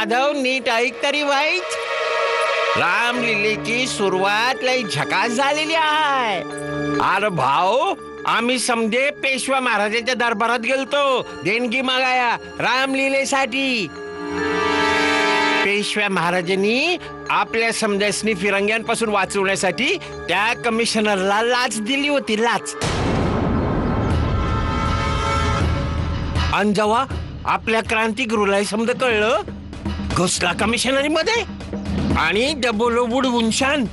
माधव नीट ऐक तरी वाईट. रामलीलेची सुरुवात लई झकास झालेली आहे. अरे भाऊ, आम्ही समजे पेशवा महाराजांच्या दरबारात गेलतो देणगी मागाया रामलीलेसाठी. पेशव्या महाराजांनी आपल्या समजासनी फिरंग्यांपासून वाचवण्यासाठी त्या कमिशनरला लाच दिली होती, लाच. आणि जेव्हा आपल्या क्रांतिगुरूला समजा कळलं, घुसला कमिशनरी मध्ये आणि डबल बुडवून शान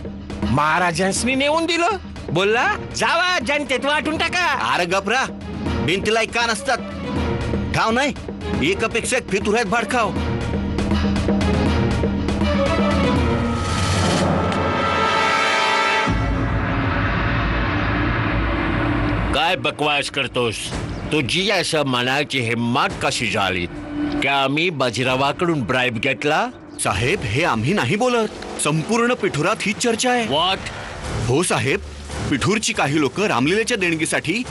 महाराजांनी नेऊन दिलं. बोलला जावा जनतेत वाटून टाका. अरे गपरा, भिंतीला एक कान असतात, ठाव नाही. एकापेक्षा एक फितूर आहेत भाडखाव. काय बकवास करतोस? तुझी असं म्हणायची हिम्मत कशी झाली? क्या आम्ही बाजीरावाकडून ब्राईब घेतला? साहेब, हे आम्ही नाही बोलत. संपूर्ण पिठुरात हीच चर्चा आहे. व्हॉट? हो साहेब, पिठूरची काही लोक रामलीलेच्या देणगीसाठी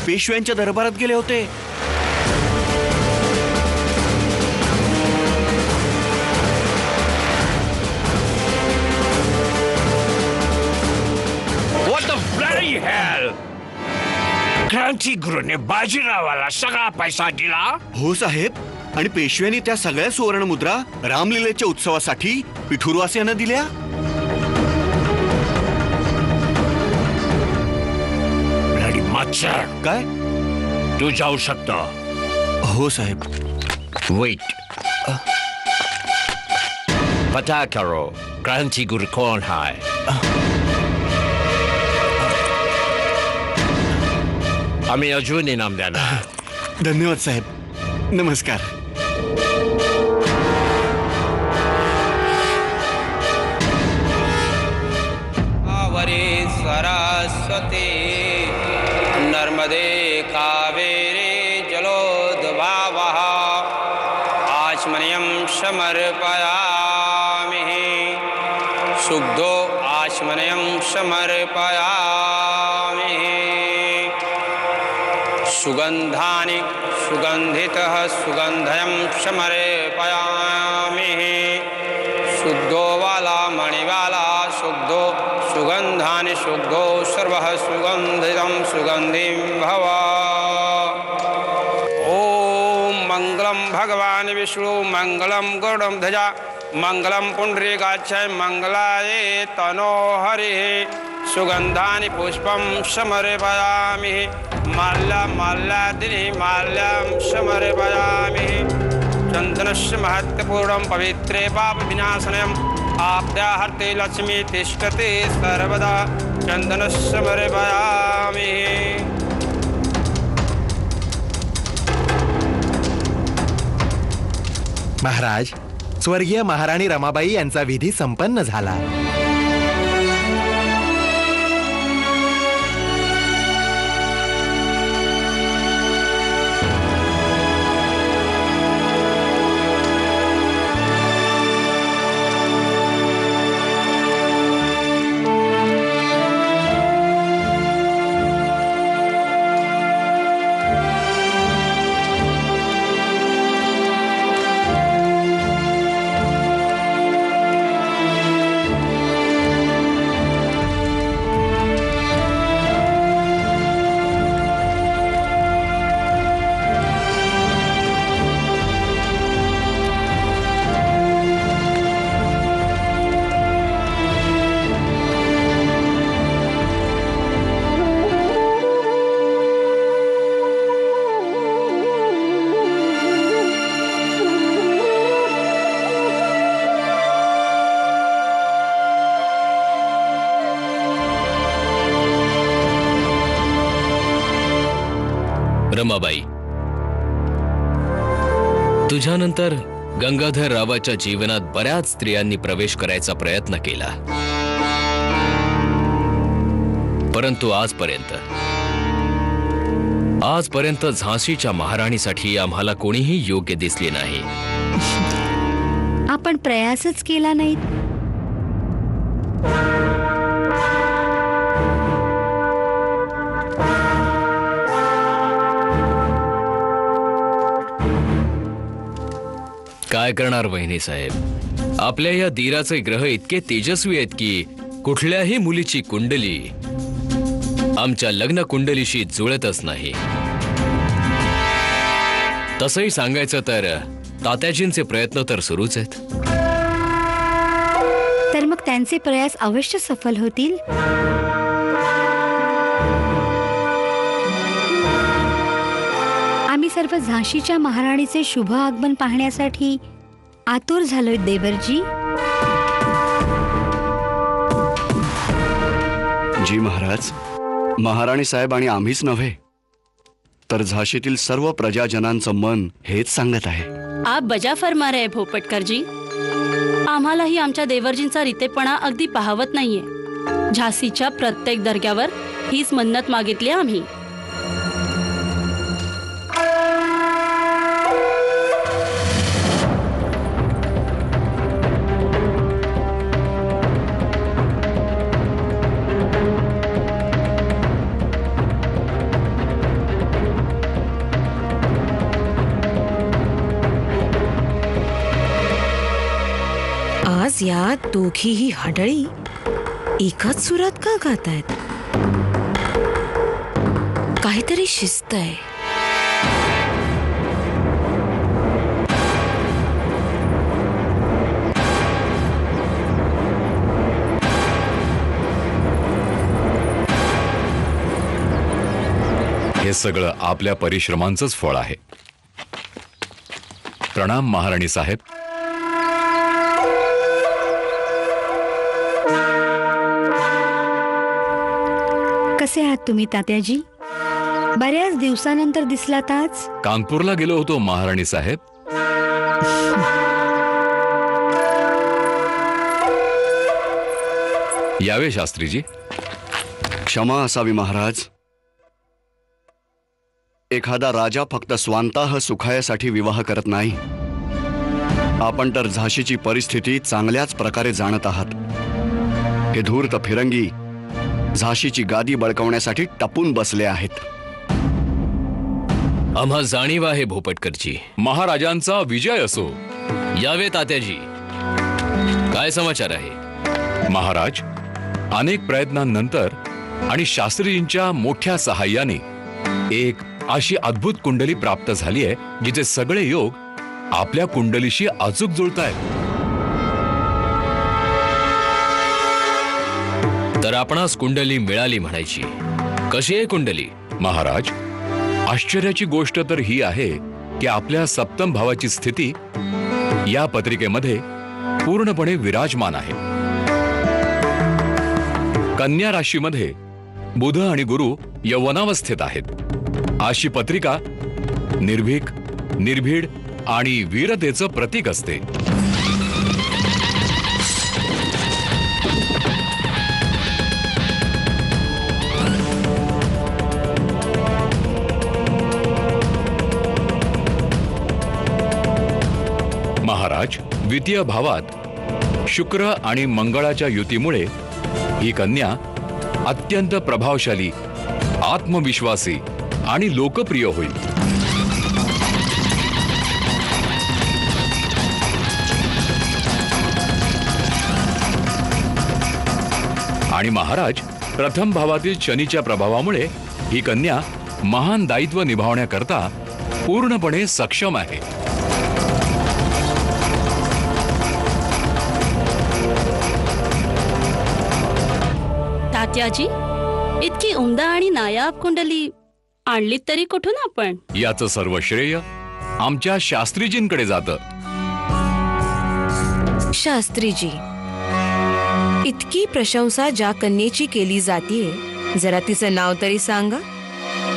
पेशव्यांच्या दरबारात गेले होते. What the bloody hell? क्रांतिगुरूने बाजीरावाला सगळा पैसा दिला? हो साहेब, आणि पेशव्यांनी त्या सगळ्या सुवर्ण मुद्रा रामलीलेच्या उत्सवासाठी पिठूरवासियांना दिल्या. मच्छर, काय? तू जाऊ शकतो. हो साहेब. वेट, पता करो क्रांतिगुरु कौन है. आम्ही अजून इनाम देणार. धन्यवाद साहेब. नमस्कार. सरस्वती नर्मदे कावेरी जलोद्भावः आचमनीयं समर्पयामि. शुद्धो आचमनीयं समर्पयामि. सुगन्धानि सुगन्धितः सुगन्धयं समर्पयामि. शुद्धो वाला मणिवाला शुद्धो सुगन्धानि शुद्धो सर्वः सुगन्धितं सुगन्धिं भव. ॐ मङ्गलं भगवान् विष्णु मङ्गलं गरुडध्वजा मङ्गलं पुण्डरीकाक्षाय मङ्गलाय तनो हरिः. सुगन्धानि पुष्पं समर्पयामि. माल्यादिनी माल्यं समर्पयामि. चन्दनस्य महत्वपूर्णं पवित्रे पापविनाशनम् आप्याहर्ते लक्ष्मी तिष्ठते सर्वदा. चन्दनस्य समर्पयामि. महाराज, स्वर्गीय महाराणी रमाबाई यांचा विधी संपन्न झाला. रमाबाई, तुझ्यानंतर गंगाधर रावाच्या जीवनात बऱ्याच स्त्रियांनी प्रवेश करायचा प्रयत्न केला, परंतु आजपर्यंत झाशीच्या महाराणीसाठी आम्हाला कोणीही योग्य दिसली नाही. आपण प्रयासच केला नाही. काय करणार वहिनी साहेब, आपल्या या धीराचे ग्रह इतके तेजस्वी आहेत की कुठल्याही मुलीची कुंडली आमच्या लग्न कुंडलीशी जुळतच नाही. तसंही सांगायचं तर तात्याजींचे प्रयत्न तर सुरूच आहेत. तर मग त्यांचे प्रयास अवश्य सफल होतील. आम्ही सर्व झाशीच्या महाराणीचे शुभ आगमन पाहण्यासाठी आतुर झालोय देवरजी. जी महाराज, महाराणी साहेब आणि आम्हीच नव्हे तर झाशीतील सर्व प्रजाजनांचं मन हेच सांगत आहे. आप बजा फरमा रहे भोपटकर जी. आम्हालाही आमच्या देवरजींचा रितेपणा अगदी पाहवत नाहीये. झाशीच्या प्रत्येक दर्ग्यावर हीच मन्नत मागितली आम्ही. आज या दोघीही हडळी एकच सुरात का गातायत? काहीतरी शिस्त आहे. हे सगळं आपल्या परिश्रमांचंच फळ आहे. प्रणाम महाराणी साहेब. कसे आहात तुम्ही तात्याजी? बऱ्याच दिवसानंतर दिसलात आज. कानपूरला गेलो होतो महाराणी साहेब. यावे शास्त्रीजी. क्षमा असावी महाराज. एखादा राजा फक्त स्वांतः सुखायासाठी विवाह करत नाही. आपण तर झाशीची परिस्थिती चांगल्याच प्रकारे जाणत आहात. हे धूर्त फिरंगी झाशीची गादी बळकावण्यासाठी टपून बसले आहेत. आम्हा जाणीव आहे भोपटकरजी. महाराजांचा विजय असो. यावे तात्याजी. काय समाचार आहे? महाराज, अनेक प्रयत्नांनंतर आणि शास्त्रीजींच्या मोठ्या सहाय्याने एक अशी अद्भुत कुंडली प्राप्त झाली आहे जिचे सगळे योग आपल्या कुंडलीशी अचूक जुळतायत. तर आपणास कुंडली मिळाली म्हणायची. कशी आहे कुंडली? महाराज, आश्चर्याची गोष्ट तर ही आहे की आपल्या सप्तम भावाची स्थिती या पत्रिकेमध्ये पूर्णपणे विराजमान आहे. कन्या राशीमध्ये बुध आणि गुरु यौवनावस्थेत आहेत. अशी पत्रिका निर्भीक, निर्भीड आणि वीरतेचं प्रतीक असते. महाराज, द्वितीय भावात शुक्र आणि मंगळाच्या युतीमुळे ही कन्या अत्यंत प्रभावशाली, आत्मविश्वासी आणि लोकप्रिय होईल. आणि महाराज, प्रथम भावातील शनीच्या प्रभावामुळे ही कन्या महान दायित्व निभावण्याकरता पूर्णपणे सक्षम आहे. तात्याजी, इतकी उमदा आणि नायाब कुंडली आणलीत तरी कुठून आपण? याचं सर्व श्रेय आमच्या शास्त्रीजींकडे जातं. शास्त्रीजी, इतकी प्रशंसा ज्या कन्येची केली जातीये, जरा तिचं नाव तरी सांगा.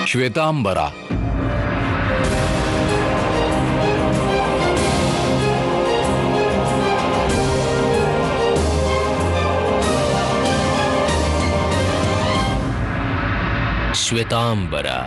श्वेतांबरा. श्वेतांबरा.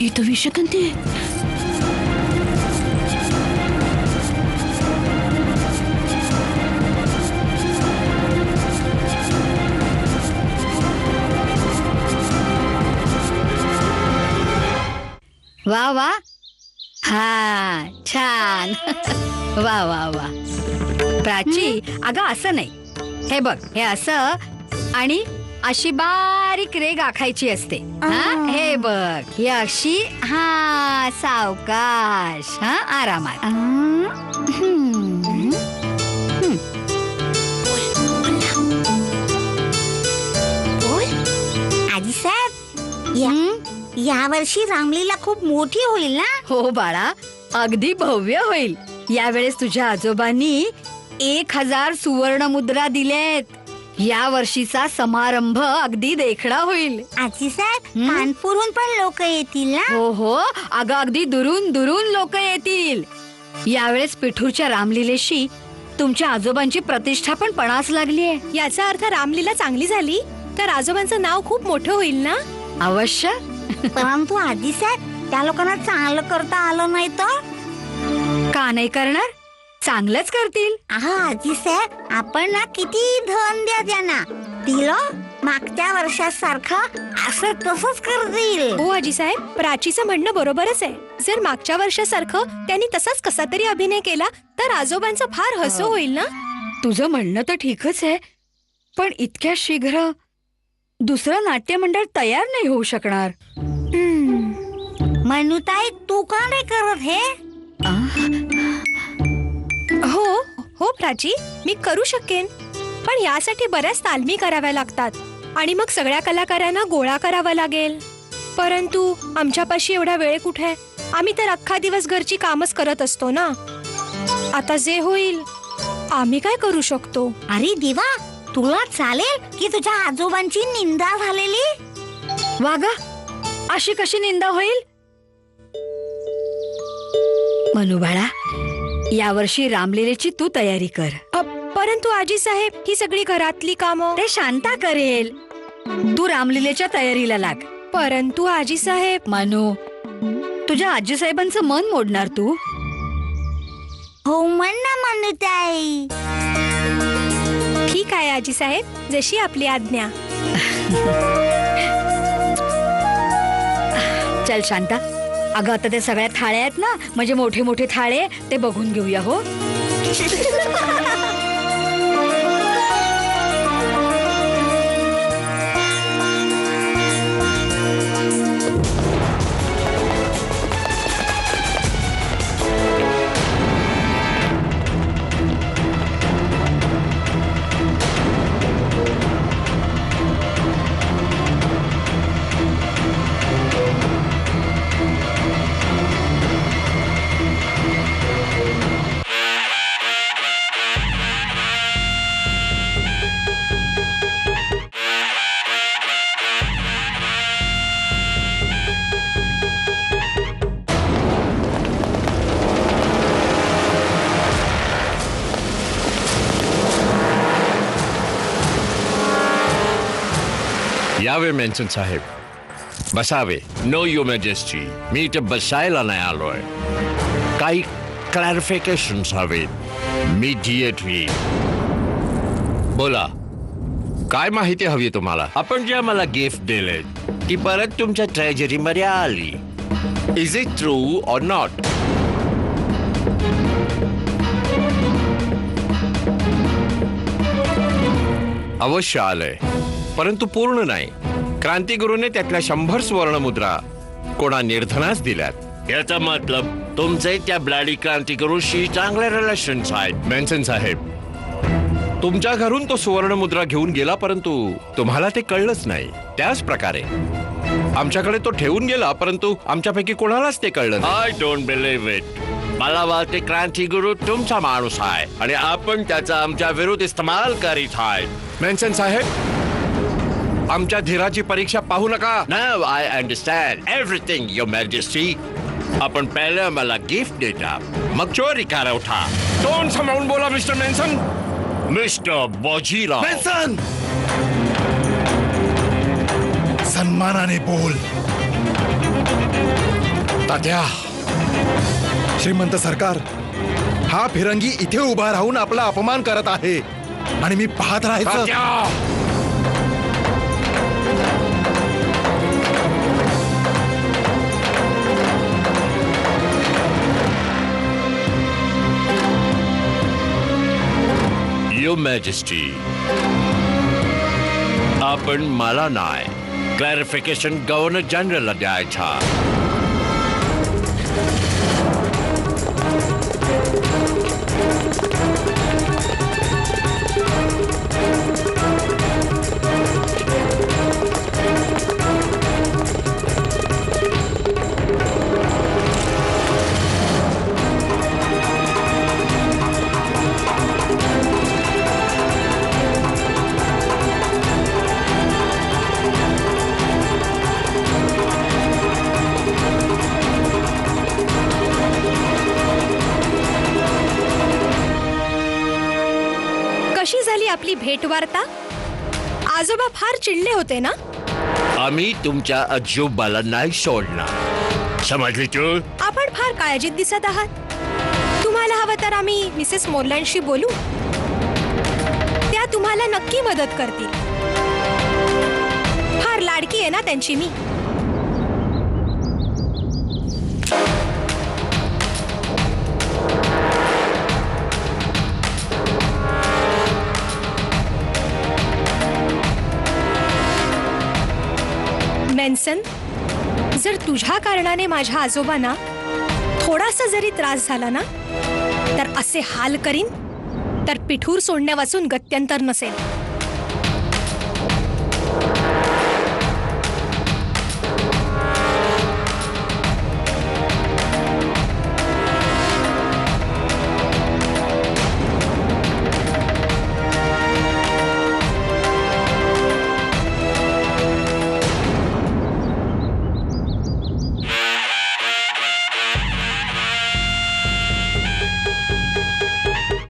ही तर विषकंती आहे. वा वा, हा छान. वा वा वा. प्राची, अगं असं नाही, हे बघ, हे असं आणि अशी बारीक रेग आखायची असते. हा, हे बघ, ही अशी, हा सावकाश, हा आरामात. आजी साहेब, या वर्षी रामलीला खूप मोठी होईल ना? हो बाळा, अगदी भव्य होईल. यावेळेस तुझ्या आजोबांनी 1000 सुवर्ण मुद्रा दिलेत. या वर्षीचा समारंभ अगदी देखणा होईल. आजी साहेब, कानपूरहून पण लोक येतील ना? हो हो, अगं अगदी दुरून दुरून लोक येतील. यावेळेस पिठूरच्या रामलीलेशी तुमच्या आजोबांची प्रतिष्ठा पण पणास लागलीये. याचा अर्थ रामलीला चांगली झाली तर आजोबांचं नाव खूप मोठं होईल ना? अवश्य. परंतु आजी साहेब, त्या लोकांना चांगलं करता आलं नाही तर? का नाही करणार? चांगलंच करतील. हा आजी साहेब, आपण ना किती धन द्या त्यांना, दिलं मागच्या वर्षासारखं असं तसंच करतील. हो आजीसाहेब, प्राचीचं म्हणणं बरोबरच आहे. जर मागच्या वर्षासारखं त्यांनी तसाच कसा तरी अभिनय केला तर आजोबांचं फार हसू होईल ना? तुझं म्हणणं तर ठीकच आहे, पण इतक्या शीघ्र दुसरं नाट्यमंडळ तयार नाही होऊ शकणार. मनुताई, तू का नाही करत हे? हो हो प्राची, मी करू शकेन, पण यासाठी बऱ्याच तालमी कराव्या लागतात आणि मग सगळ्या कलाकारांना गोळा करावा लागेल. परंतु आमच्यापाशी एवढा वेळ कुठे? आम्ही तर अख्खा दिवस घरची कामच करत असतो ना. आता जे होईल आम्ही काय करू शकतो? अरे दिवा, तुला चालेल की तुझ्या आजोबांची निंदा झालेली? वागा, अशी कशी निंदा होईल? मनू बाळा, यावर्षी रामलीलेची तू तयारी कर. परंतु आजी साहेब, ही सगळी घरातली कामं ते शांता करेल. तू रामलीलेच्या तयारीला लाग. परंतु आजी साहेब. मनू, तुझ्या आजी साहेबांचं मन मोडणार तू? हो म्हण ना मनुताई. ठीक आहे आजी साहेब, जशी आपली आज्ञा. चल शांता, अगं आता ते सगळ्या थाळ्या आहेत ना, म्हणजे मोठे मोठे थाळे, ते बघून घेऊया. हो यावे मेन्शन साहेब, बसावे. नो युअर मॅजेस्टी, मी इथे बसायला नाही आलोय. काही क्लॅरिफिकेशन्स हवेत. मीडिएटली बोला, काय माहिती हवी तुम्हाला? आपण जे मला गिफ्ट दिले ती परत तुमच्या ट्रेजरीमध्ये आली. Is it true or not? अवश्य आलंय, परंतु पूर्ण नाही. क्रांतिगुरूने त्यातल्या 100 सुवर्णमुद्रा कोणा निर्धनास दिल्यात. याचा मतलब तुमचे त्या ब्लॅडी क्रांतिगुरूशी चांगले रिलेशन्स आहेत. मेन्सन साहेब, तुमच्या घरून तो सुवर्णमुद्रा घेऊन गेला, परंतु तुम्हाला ते कळलंच नाही. त्याच प्रकारे आमच्याकडे तो ठेवून गेला, परंतु आमच्यापैकी कोणालाच ते कळलं नाही. I don't believe it. मला वाटते क्रांतिगुरू तुमचा माणूस आहे आणि आपण त्याचा आमच्या विरुद्ध इस्तेमाल करीत आहे. मेन्सन साहेब, आमच्या धीराची परीक्षा पाहू नका. Now I understand everything your majesty. आपण पहिलं मला गिफ्ट देता, मग चोरी करवता. तोंड सांभाळून बोला mister mention. Mister Bajirao. Mention, सन्मानाने बोल. तात्या, श्रीमंत सरकार, हा फिरंगी इथे उभा राहून आपला अपमान करत आहे आणि मी पाहत राहायचं. तात्या! युअर मॅजेस्टी, आपण मला नाही, क्लॅरिफिकेशन गव्हर्नर जनरलला द्यायचा. कशी झाली आपली भेटवार्ता? आजोबा फार चिडले होते ना? आम्ही तुमच्या आजोबाला नाही सोडणार, समजली तू? आपण फार काळजीत दिसत आहात. तुम्हाला हवं तर आम्ही मिसेस मोरलँडशी बोलू, त्या तुम्हाला नक्की मदत करतील. फार लाडकी आहे ना त्यांची मी. मेन्सन, जर तुझ्या कारणाने माझ्या आजोबांना थोडासा जरी त्रास झाला ना, तर असे हाल करीन तर पिठूर सोडण्यावाचून गत्यंतर नसेल.